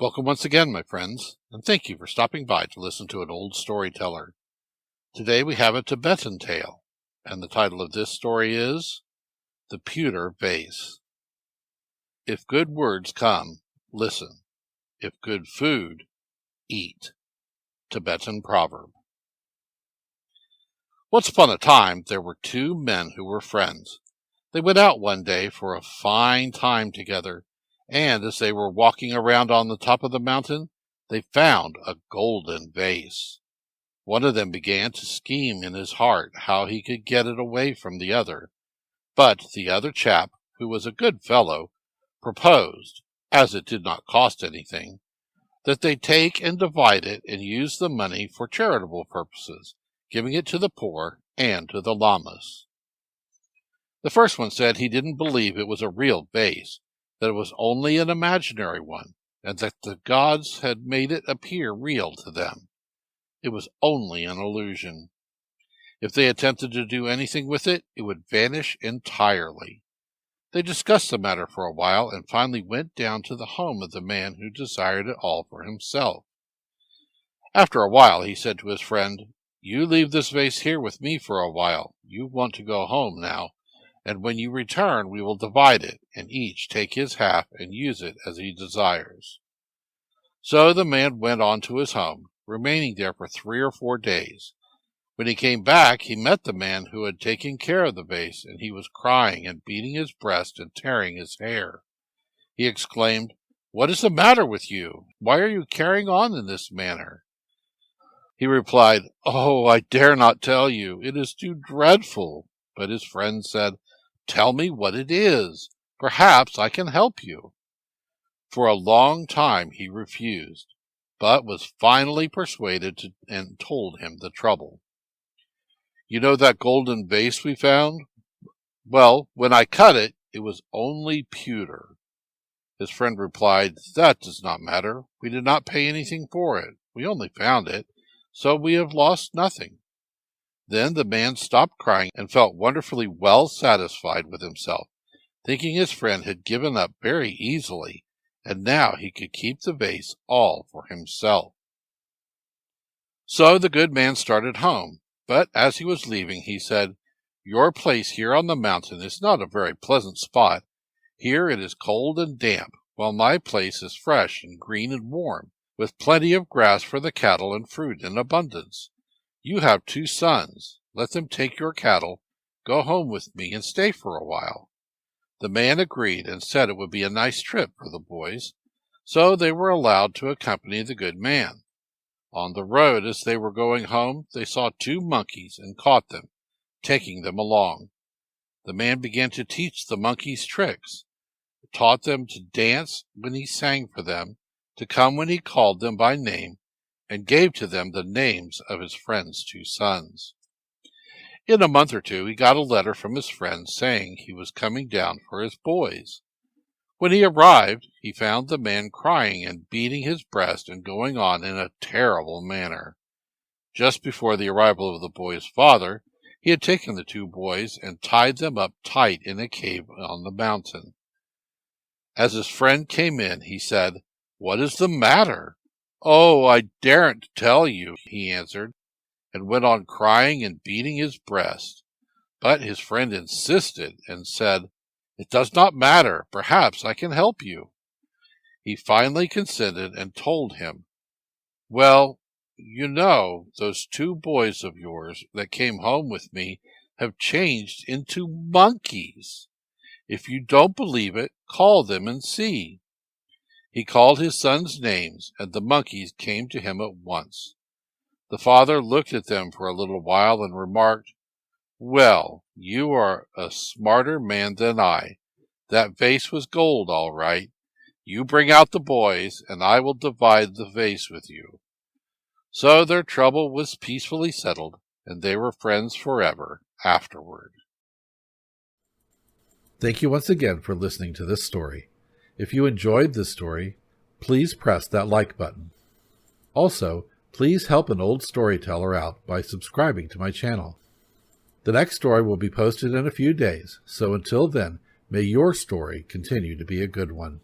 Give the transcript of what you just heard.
Welcome once again, my friends, and thank you for stopping by to listen to an old storyteller. Today we have a Tibetan tale, and the title of this story is The Pewter Vase. If good words come, listen. If good food, eat. Tibetan proverb. Once upon a time, there were two men who were friends. They went out one day for a fine time together, and as they were walking around on the top of the mountain, they found a golden vase. One of them began to scheme in his heart how he could get it away from the other, but the other chap, who was a good fellow, proposed, as it did not cost anything, that they take and divide it and use the money for charitable purposes, giving it to the poor and to the lamas. The first one said he didn't believe it was a real vase, that it was only an imaginary one, and that the gods had made it appear real to them. It was only an illusion. If they attempted to do anything with it, it would vanish entirely. They discussed the matter for a while and finally went down to the home of the man who desired it all for himself. After a while he said to his friend, "You leave this vase here with me for a while. You want to go home now, and when you return we will divide it, and each take his half and use it as he desires." So the man went on to his home, remaining there for 3 or 4 days. When he came back, he met the man who had taken care of the vase, and he was crying and beating his breast and tearing his hair. He exclaimed, "What is the matter with you? Why are you carrying on in this manner?" He replied, "Oh, I dare not tell you. It is too dreadful." But his friend said, "Tell me what it is. Perhaps I can help you." For a long time he refused, but was finally persuaded and told him the trouble. "You know that golden vase we found? Well, when I cut it, it was only pewter." His friend replied, "That does not matter. We did not pay anything for it. We only found it, so we have lost nothing." Then the man stopped crying and felt wonderfully well satisfied with himself, thinking his friend had given up very easily, and now he could keep the vase all for himself. So the good man started home, but as he was leaving he said, "Your place here on the mountain is not a very pleasant spot. Here it is cold and damp, while my place is fresh and green and warm, with plenty of grass for the cattle and fruit in abundance. You have 2 sons. Let them take your cattle, go home with me, and stay for a while." The man agreed and said it would be a nice trip for the boys, so they were allowed to accompany the good man. On the road, as they were going home, they saw 2 monkeys and caught them, taking them along. The man began to teach the monkeys tricks, taught them to dance when he sang for them, to come when he called them by name, and gave to them the names of his friend's 2 sons. In a month or 2 he got a letter from his friend saying he was coming down for his boys. When he arrived, he found the man crying and beating his breast and going on in a terrible manner. Just before the arrival of the boys' father, he had taken the 2 boys and tied them up tight in a cave on the mountain. As his friend came in, he said, "What is the matter?" "Oh, I daren't tell you," he answered, and went on crying and beating his breast. But his friend insisted and said, "It does not matter. Perhaps I can help you." He finally consented and told him, "Well, you know, those 2 boys of yours that came home with me have changed into monkeys. If you don't believe it, call them and see." He called his sons' names, and the monkeys came to him at once. The father looked at them for a little while and remarked, "Well, you are a smarter man than I. That vase was gold, all right. You bring out the boys, and I will divide the vase with you." So their trouble was peacefully settled, and they were friends forever afterward. Thank you once again for listening to this story. If you enjoyed this story, please press that like button. Also, please help an old storyteller out by subscribing to my channel. The next story will be posted in a few days, so until then, may your story continue to be a good one.